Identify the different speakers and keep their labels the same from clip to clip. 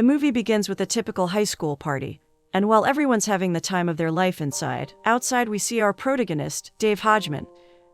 Speaker 1: The movie begins with a typical high school party. And while everyone's having the time of their life inside, outside we see our protagonist, Dave Hodgman,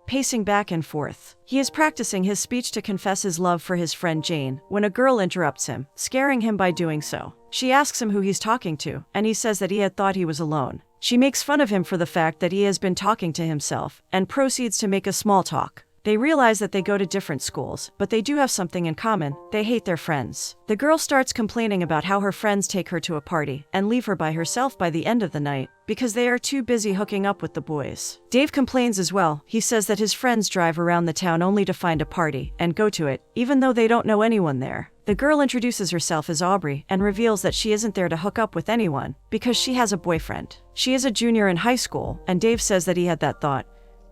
Speaker 1: pacing back and forth. He is practicing his speech to confess his love for his friend Jane when a girl interrupts him, scaring him by doing so. She asks him who he's talking to, and he says that he had thought he was alone. She makes fun of him for the fact that he has been talking to himself, and proceeds to make a small talk. They realize that they go to different schools, but they do have something in common: they hate their friends. The girl starts complaining about how her friends take her to a party and leave her by herself by the end of the night because they are too busy hooking up with the boys. Dave complains as well. He says that his friends drive around the town only to find a party and go to it, even though they don't know anyone there. The girl introduces herself as Aubry and reveals that she isn't there to hook up with anyone because she has a boyfriend. She is a junior in high school, and Dave says that he had that thought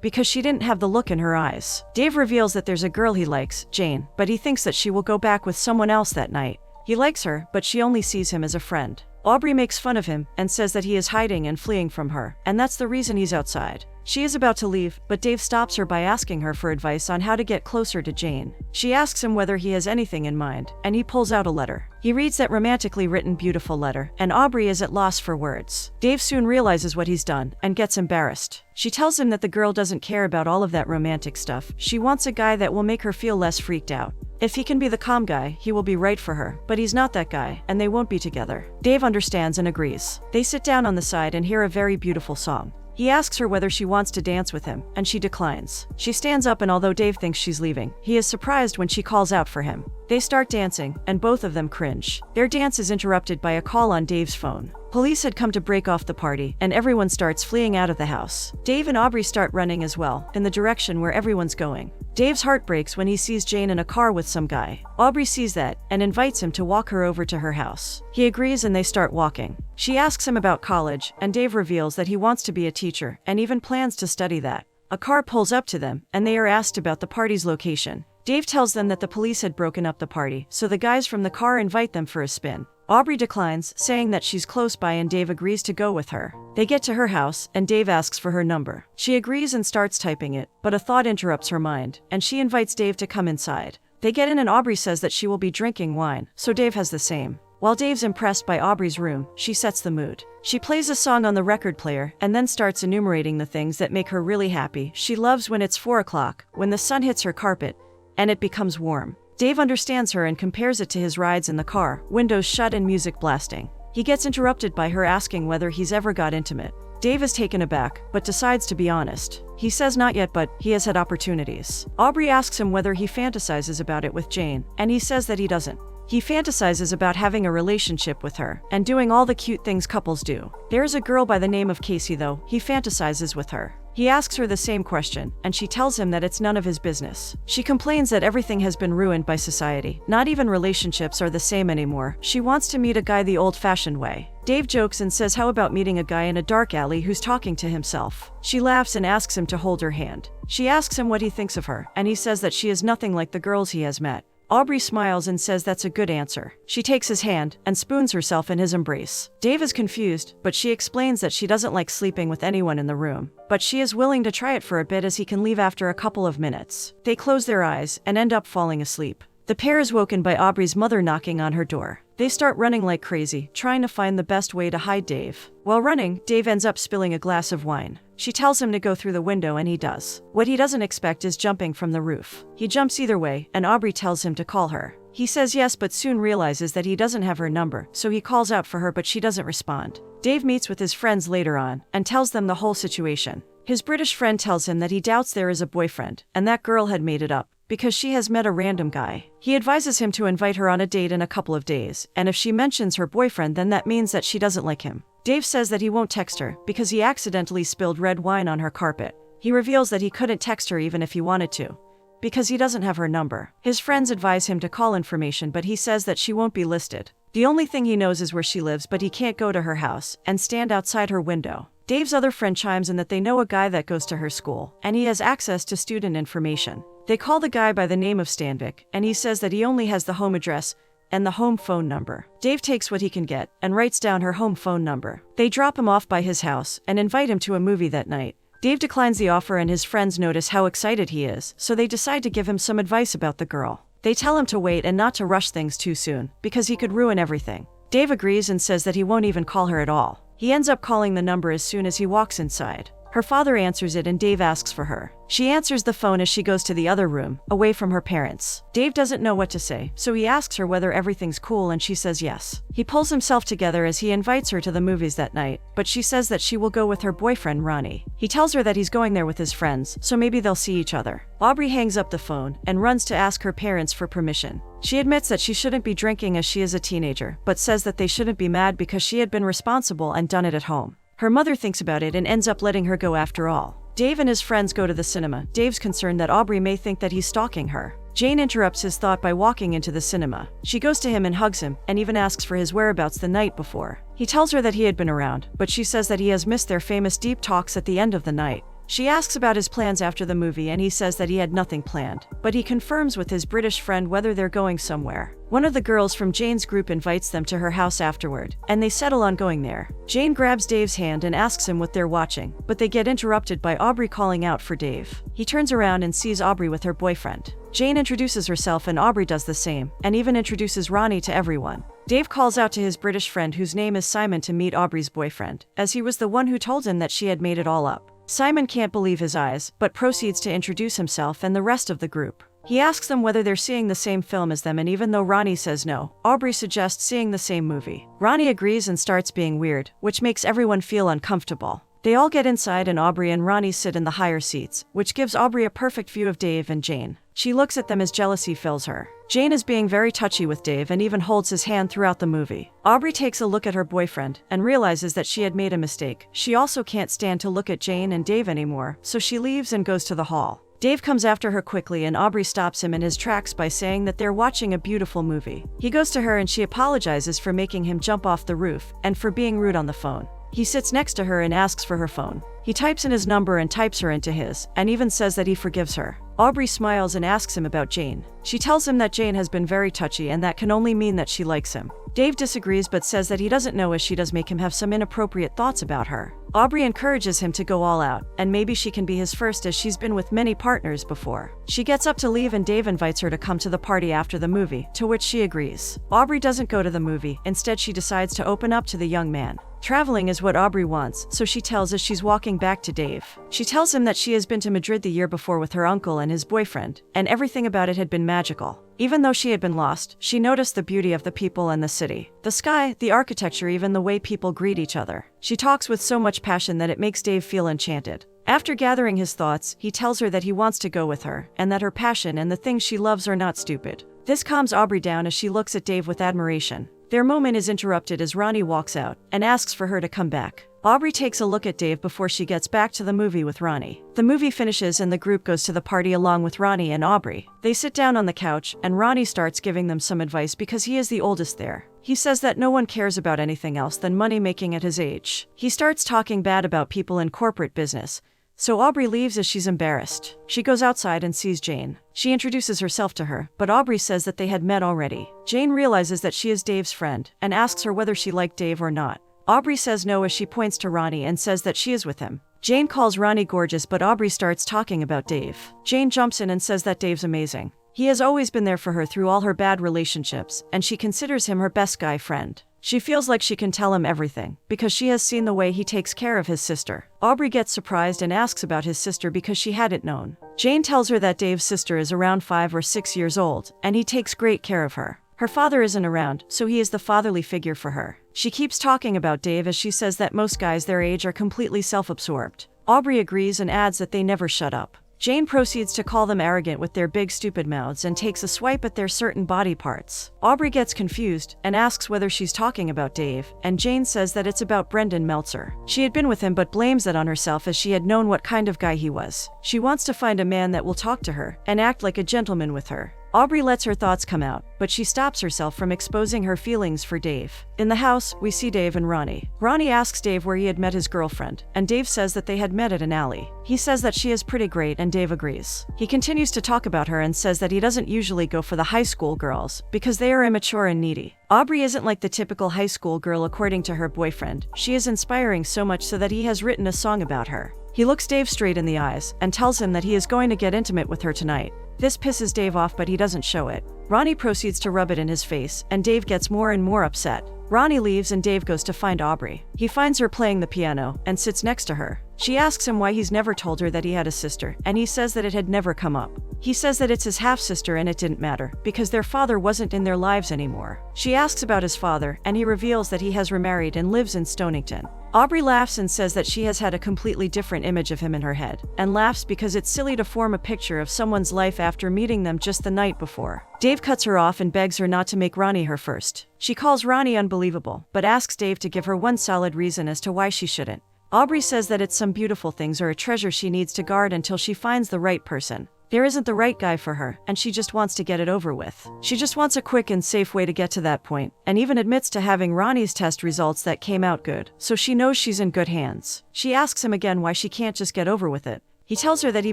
Speaker 1: because she didn't have the look in her eyes. Dave reveals that there's a girl he likes, Jane, but he thinks that she will go back with someone else that night. He likes her, but she only sees him as a friend. Aubry makes fun of him and says that he is hiding and fleeing from her, and that's the reason he's outside. She is about to leave, but Dave stops her by asking her for advice on how to get closer to Jane. She asks him whether he has anything in mind, and he pulls out a letter. He reads that romantically written beautiful letter, and Aubry is at loss for words. Dave soon realizes what he's done and gets embarrassed. She tells him that the girl doesn't care about all of that romantic stuff. She wants a guy that will make her feel less freaked out. If he can be the calm guy, he will be right for her, but he's not that guy, and they won't be together. Dave understands and agrees. They sit down on the side and hear a very beautiful song. He asks her whether she wants to dance with him, and she declines. She stands up, and although Dave thinks she's leaving, he is surprised when she calls out for him. They start dancing, and both of them cringe. Their dance is interrupted by a call on Dave's phone. Police had come to break off the party, and everyone starts fleeing out of the house. Dave and Aubry start running as well, in the direction where everyone's going. Dave's heart breaks when he sees Jane in a car with some guy. Aubry sees that and invites him to walk her over to her house. He agrees and they start walking. She asks him about college, and Dave reveals that he wants to be a teacher and even plans to study that. A car pulls up to them, and they are asked about the party's location. Dave tells them that the police had broken up the party, so the guys from the car invite them for a spin. Aubry declines, saying that she's close by, and Dave agrees to go with her. They get to her house, and Dave asks for her number. She agrees and starts typing it, but a thought interrupts her mind, and she invites Dave to come inside. They get in, and Aubry says that she will be drinking wine, so Dave has the same. While Dave's impressed by Aubry's room, she sets the mood. She plays a song on the record player and then starts enumerating the things that make her really happy. She loves when it's 4 o'clock, when the sun hits her carpet, and it becomes warm. Dave understands her and compares it to his rides in the car, windows shut and music blasting. He gets interrupted by her asking whether he's ever got intimate. Dave is taken aback, but decides to be honest. He says not yet, but he has had opportunities. Aubry asks him whether he fantasizes about it with Jane, and he says that he doesn't. He fantasizes about having a relationship with her and doing all the cute things couples do. There's a girl by the name of Casey, though. He fantasizes with her. He asks her the same question, and she tells him that it's none of his business. She complains that everything has been ruined by society. Not even relationships are the same anymore. She wants to meet a guy the old-fashioned way. Dave jokes and says, how about meeting a guy in a dark alley who's talking to himself? She laughs and asks him to hold her hand. She asks him what he thinks of her, and he says that she is nothing like the girls he has met. Aubry smiles and says that's a good answer. She takes his hand and spoons herself in his embrace. Dave is confused, but she explains that she doesn't like sleeping with anyone in the room, but she is willing to try it for a bit as he can leave after a couple of minutes. They close their eyes and end up falling asleep. The pair is woken by Aubry's mother knocking on her door. They start running like crazy, trying to find the best way to hide Dave. While running, Dave ends up spilling a glass of wine. She tells him to go through the window, and he does. What he doesn't expect is jumping from the roof. He jumps either way, and Aubry tells him to call her. He says yes, but soon realizes that he doesn't have her number, so he calls out for her, but she doesn't respond. Dave meets with his friends later on and tells them the whole situation. His British friend tells him that he doubts there is a boyfriend, and that girl had made it up because she has met a random guy. He advises him to invite her on a date in a couple of days, and if she mentions her boyfriend, then that means that she doesn't like him. Dave says that he won't text her because he accidentally spilled red wine on her carpet. He reveals that he couldn't text her even if he wanted to, because he doesn't have her number. His friends advise him to call information, but he says that she won't be listed. The only thing he knows is where she lives, but he can't go to her house and stand outside her window. Dave's other friend chimes in that they know a guy that goes to her school, and he has access to student information. They call the guy by the name of Stanvik, and he says that he only has the home address and the home phone number. Dave takes what he can get and writes down her home phone number. They drop him off by his house and invite him to a movie that night. Dave declines the offer, and his friends notice how excited he is, so they decide to give him some advice about the girl. They tell him to wait and not to rush things too soon, because he could ruin everything. Dave agrees and says that he won't even call her at all. He ends up calling the number as soon as he walks inside. Her father answers it and Dave asks for her. She answers the phone as she goes to the other room, away from her parents. Dave doesn't know what to say, so he asks her whether everything's cool and she says yes. He pulls himself together as he invites her to the movies that night, but she says that she will go with her boyfriend Ronnie. He tells her that he's going there with his friends, so maybe they'll see each other. Aubry hangs up the phone and runs to ask her parents for permission. She admits that she shouldn't be drinking as she is a teenager, but says that they shouldn't be mad because she had been responsible and done it at home. Her mother thinks about it and ends up letting her go after all. Dave and his friends go to the cinema. Dave's concerned that Aubry may think that he's stalking her. Jane interrupts his thought by walking into the cinema. She goes to him and hugs him, and even asks for his whereabouts the night before. He tells her that he had been around, but she says that he has missed their famous deep talks at the end of the night. She asks about his plans after the movie and he says that he had nothing planned, but he confirms with his British friend whether they're going somewhere. One of the girls from Jane's group invites them to her house afterward, and they settle on going there. Jane grabs Dave's hand and asks him what they're watching, but they get interrupted by Aubry calling out for Dave. He turns around and sees Aubry with her boyfriend. Jane introduces herself and Aubry does the same, and even introduces Ronnie to everyone. Dave calls out to his British friend whose name is Simon to meet Aubry's boyfriend, as he was the one who told him that she had made it all up. Simon can't believe his eyes, but proceeds to introduce himself and the rest of the group. He asks them whether they're seeing the same film as them, and even though Ronnie says no, Aubry suggests seeing the same movie. Ronnie agrees and starts being weird, which makes everyone feel uncomfortable. They all get inside and Aubry and Ronnie sit in the higher seats, which gives Aubry a perfect view of Dave and Jane. She looks at them as jealousy fills her. Jane is being very touchy with Dave and even holds his hand throughout the movie. Aubry takes a look at her boyfriend and realizes that she had made a mistake. She also can't stand to look at Jane and Dave anymore, so she leaves and goes to the hall. Dave comes after her quickly and Aubry stops him in his tracks by saying that they're watching a beautiful movie. He goes to her and she apologizes for making him jump off the roof and for being rude on the phone. He sits next to her and asks for her phone. He types in his number and types her into his, and even says that he forgives her. Aubry smiles and asks him about Jane. She tells him that Jane has been very touchy and that can only mean that she likes him. Dave disagrees but says that he doesn't know, as she does make him have some inappropriate thoughts about her. Aubry encourages him to go all out, and maybe she can be his first as she's been with many partners before. She gets up to leave and Dave invites her to come to the party after the movie, to which she agrees. Aubry doesn't go to the movie, instead she decides to open up to the young man. Traveling is what Aubry wants, so she tells as she's walking back to Dave. She tells him that she has been to Madrid the year before with her uncle and his boyfriend, and everything about it had been magical. Even though she had been lost, she noticed the beauty of the people and the city. The sky, the architecture, even the way people greet each other. She talks with so much passion that it makes Dave feel enchanted. After gathering his thoughts, he tells her that he wants to go with her, and that her passion and the things she loves are not stupid. This calms Aubry down as she looks at Dave with admiration. Their moment is interrupted as Ronnie walks out and asks for her to come back. Aubry takes a look at Dave before she gets back to the movie with Ronnie. The movie finishes and the group goes to the party along with Ronnie and Aubry. They sit down on the couch and Ronnie starts giving them some advice because he is the oldest there. He says that no one cares about anything else than money making at his age. He starts talking bad about people in corporate business, so Aubry leaves as she's embarrassed. She goes outside and sees Jane. She introduces herself to her, but Aubry says that they had met already. Jane realizes that she is Dave's friend and asks her whether she liked Dave or not. Aubry says no as she points to Ronnie and says that she is with him. Jane calls Ronnie gorgeous, but Aubry starts talking about Dave. Jane jumps in and says that Dave's amazing. He has always been there for her through all her bad relationships, and she considers him her best guy friend. She feels like she can tell him everything, because she has seen the way he takes care of his sister. Aubry gets surprised and asks about his sister because she hadn't known. Jane tells her that Dave's sister is around 5 or 6 years old, and he takes great care of her. Her father isn't around, so he is the fatherly figure for her. She keeps talking about Dave as she says that most guys their age are completely self-absorbed. Aubry agrees and adds that they never shut up. Jane proceeds to call them arrogant with their big stupid mouths and takes a swipe at their certain body parts. Aubry gets confused and asks whether she's talking about Dave, and Jane says that it's about Brendan Meltzer. She had been with him but blames it on herself as she had known what kind of guy he was. She wants to find a man that will talk to her and act like a gentleman with her. Aubry lets her thoughts come out, but she stops herself from exposing her feelings for Dave. In the house, we see Dave and Ronnie. Ronnie asks Dave where he had met his girlfriend, and Dave says that they had met at an alley. He says that she is pretty great and Dave agrees. He continues to talk about her and says that he doesn't usually go for the high school girls because they are immature and needy. Aubry isn't like the typical high school girl according to her boyfriend. She is inspiring so much so that he has written a song about her. He looks Dave straight in the eyes and tells him that he is going to get intimate with her tonight. This pisses Dave off, but he doesn't show it. Ronnie proceeds to rub it in his face, and Dave gets more and more upset. Ronnie leaves and Dave goes to find Aubry. He finds her playing the piano and sits next to her. She asks him why he's never told her that he had a sister, and he says that it had never come up. He says that it's his half-sister and it didn't matter, because their father wasn't in their lives anymore. She asks about his father, and he reveals that he has remarried and lives in Stonington. Aubry laughs and says that she has had a completely different image of him in her head, and laughs because it's silly to form a picture of someone's life after meeting them just the night before. Dave cuts her off and begs her not to make Ronnie her first. She calls Ronnie unbelievable, but asks Dave to give her one solid reason as to why she shouldn't. Aubry says that it's some beautiful things or a treasure she needs to guard until she finds the right person. There isn't the right guy for her, and she just wants to get it over with. She just wants a quick and safe way to get to that point, and even admits to having Ronnie's test results that came out good, so she knows she's in good hands. She asks him again why she can't just get over with it. He tells her that he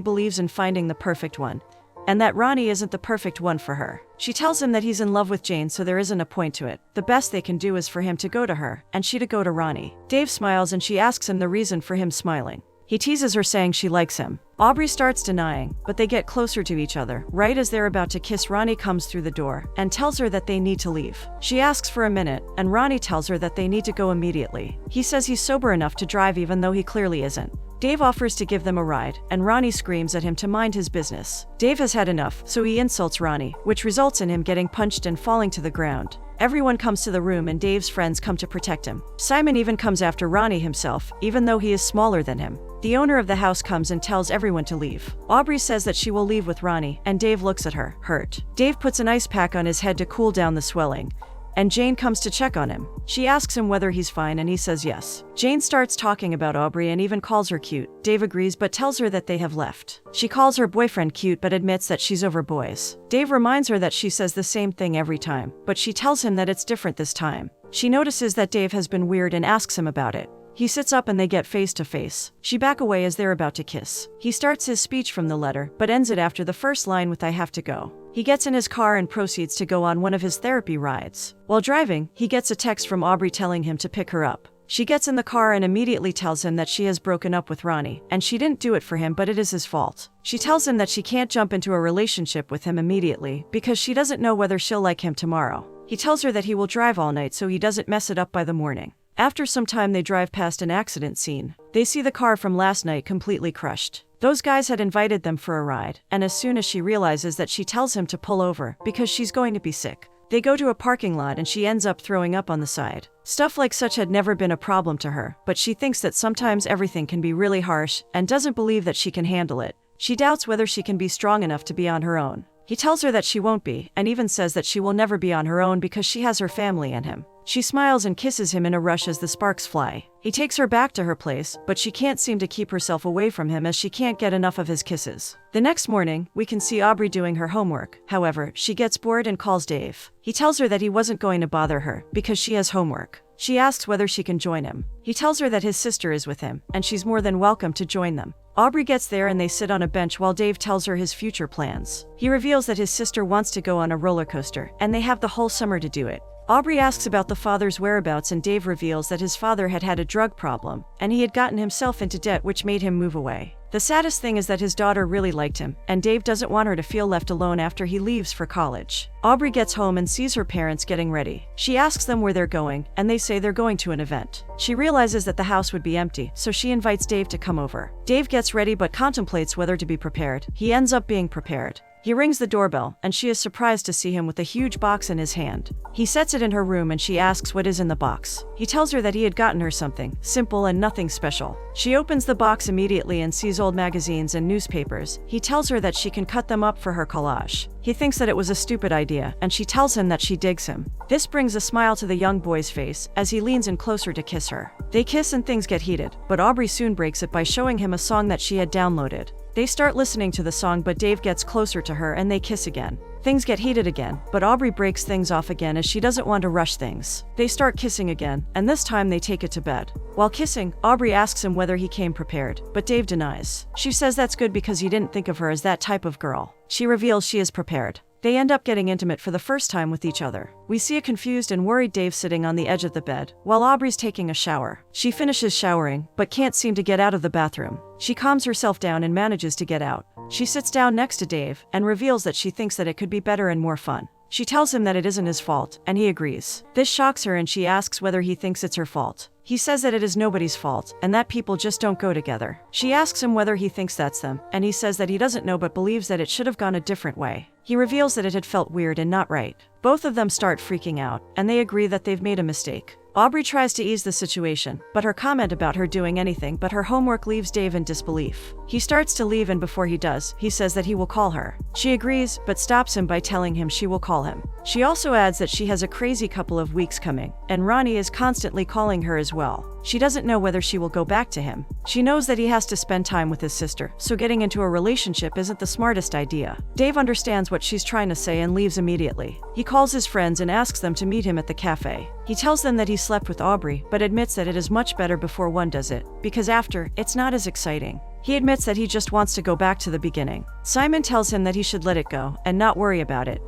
Speaker 1: believes in finding the perfect one, and that Ronnie isn't the perfect one for her. She tells him that he's in love with Jane, so there isn't a point to it. The best they can do is for him to go to her, and she to go to Ronnie. Dave smiles and she asks him the reason for him smiling. He teases her saying she likes him. Aubry starts denying, but they get closer to each other. Right as they're about to kiss, Ronnie comes through the door and tells her that they need to leave. She asks for a minute, and Ronnie tells her that they need to go immediately. He says he's sober enough to drive even though he clearly isn't. Dave offers to give them a ride, and Ronnie screams at him to mind his business. Dave has had enough, so he insults Ronnie, which results in him getting punched and falling to the ground. Everyone comes to the room and Dave's friends come to protect him. Simon even comes after Ronnie himself, even though he is smaller than him. The owner of the house comes and tells everyone to leave. Aubry says that she will leave with Ronnie, and Dave looks at her, hurt. Dave puts an ice pack on his head to cool down the swelling, and Jane comes to check on him. She asks him whether he's fine and he says yes. Jane starts talking about Aubry and even calls her cute. Dave agrees but tells her that they have left. She calls her boyfriend cute but admits that she's over boys. Dave reminds her that she says the same thing every time, but she tells him that it's different this time. She notices that Dave has been weird and asks him about it. He sits up and they get face to face. She back away as they're about to kiss. He starts his speech from the letter, but ends it after the first line with "I have to go." He gets in his car and proceeds to go on one of his therapy rides. While driving, he gets a text from Aubry telling him to pick her up. She gets in the car and immediately tells him that she has broken up with Ronnie, and she didn't do it for him but it is his fault. She tells him that she can't jump into a relationship with him immediately because she doesn't know whether she'll like him tomorrow. He tells her that he will drive all night so he doesn't mess it up by the morning. After some time they drive past an accident scene. They see the car from last night completely crushed. Those guys had invited them for a ride, and as soon as she realizes that, she tells him to pull over because she's going to be sick. They go to a parking lot and she ends up throwing up on the side. Stuff like such had never been a problem to her, but she thinks that sometimes everything can be really harsh and doesn't believe that she can handle it. She doubts whether she can be strong enough to be on her own. He tells her that she won't be, and even says that she will never be on her own because she has her family and him. She smiles and kisses him in a rush as the sparks fly. He takes her back to her place, but she can't seem to keep herself away from him as she can't get enough of his kisses. The next morning, we can see Aubry doing her homework. However, she gets bored and calls Dave. He tells her that he wasn't going to bother her because she has homework. She asks whether she can join him. He tells her that his sister is with him, and she's more than welcome to join them. Aubry gets there and they sit on a bench while Dave tells her his future plans. He reveals that his sister wants to go on a roller coaster, and they have the whole summer to do it. Aubry asks about the father's whereabouts and Dave reveals that his father had had a drug problem, and he had gotten himself into debt which made him move away. The saddest thing is that his daughter really liked him, and Dave doesn't want her to feel left alone after he leaves for college. Aubry gets home and sees her parents getting ready. She asks them where they're going, and they say they're going to an event. She realizes that the house would be empty, so she invites Dave to come over. Dave gets ready but contemplates whether to be prepared. He ends up being prepared. He rings the doorbell, and she is surprised to see him with a huge box in his hand. He sets it in her room and she asks what is in the box. He tells her that he had gotten her something, simple and nothing special. She opens the box immediately and sees old magazines and newspapers. He tells her that she can cut them up for her collage. He thinks that it was a stupid idea, and she tells him that she digs him. This brings a smile to the young boy's face as he leans in closer to kiss her. They kiss and things get heated, but Aubry soon breaks it by showing him a song that she had downloaded. They start listening to the song but Dave gets closer to her and they kiss again. Things get heated again, but Aubry breaks things off again as she doesn't want to rush things. They start kissing again, and this time they take it to bed. While kissing, Aubry asks him whether he came prepared, but Dave denies. She says that's good because he didn't think of her as that type of girl. She reveals she is prepared. They end up getting intimate for the first time with each other. We see a confused and worried Dave sitting on the edge of the bed, while Aubry's taking a shower. She finishes showering, but can't seem to get out of the bathroom. She calms herself down and manages to get out. She sits down next to Dave, and reveals that she thinks that it could be better and more fun. She tells him that it isn't his fault, and he agrees. This shocks her and she asks whether he thinks it's her fault. He says that it is nobody's fault, and that people just don't go together. She asks him whether he thinks that's them, and he says that he doesn't know but believes that it should have gone a different way. He reveals that it had felt weird and not right. Both of them start freaking out, and they agree that they've made a mistake. Aubry tries to ease the situation, but her comment about her doing anything but her homework leaves Dave in disbelief. He starts to leave, and before he does, he says that he will call her. She agrees, but stops him by telling him she will call him. She also adds that she has a crazy couple of weeks coming, and Ronnie is constantly calling her as well. She doesn't know whether she will go back to him. She knows that he has to spend time with his sister, so getting into a relationship isn't the smartest idea. Dave understands what she's trying to say and leaves immediately. He calls his friends and asks them to meet him at the cafe. He tells them that he slept with Aubry, but admits that it is much better before one does it, because after, it's not as exciting. He admits that he just wants to go back to the beginning. Simon tells him that he should let it go and not worry about it,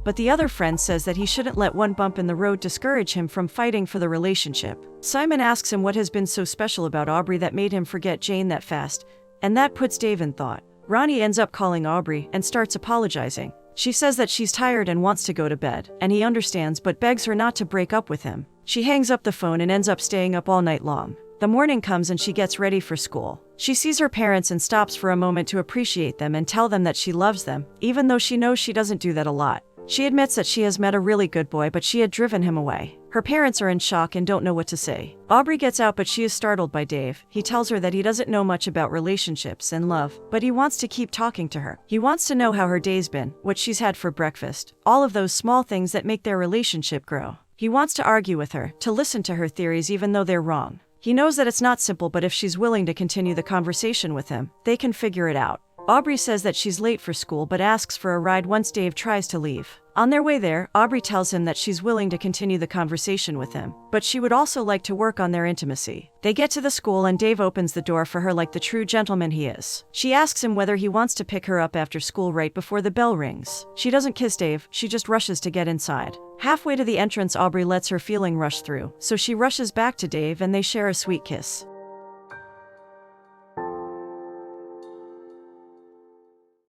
Speaker 1: but the other friend says that he shouldn't let one bump in the road discourage him from fighting for the relationship. Simon asks him what has been so special about Aubry that made him forget Jane that fast, and that puts Dave in thought. Ronnie ends up calling Aubry and starts apologizing. She says that she's tired and wants to go to bed, and he understands but begs her not to break up with him. She hangs up the phone and ends up staying up all night long. The morning comes and she gets ready for school. She sees her parents and stops for a moment to appreciate them and tell them that she loves them, even though she knows she doesn't do that a lot. She admits that she has met a really good boy, but she had driven him away. Her parents are in shock and don't know what to say. Aubry gets out, but she is startled by Dave. He tells her that he doesn't know much about relationships and love, but he wants to keep talking to her. He wants to know how her day's been, what she's had for breakfast, all of those small things that make their relationship grow. He wants to argue with her, to listen to her theories even though they're wrong. He knows that it's not simple, but if she's willing to continue the conversation with him, they can figure it out. Aubry says that she's late for school but asks for a ride once Dave tries to leave. On their way there, Aubry tells him that she's willing to continue the conversation with him, but she would also like to work on their intimacy. They get to the school and Dave opens the door for her like the true gentleman he is. She asks him whether he wants to pick her up after school right before the bell rings. She doesn't kiss Dave, she just rushes to get inside. Halfway to the entrance, Aubry lets her feeling rush through, so she rushes back to Dave and they share a sweet kiss.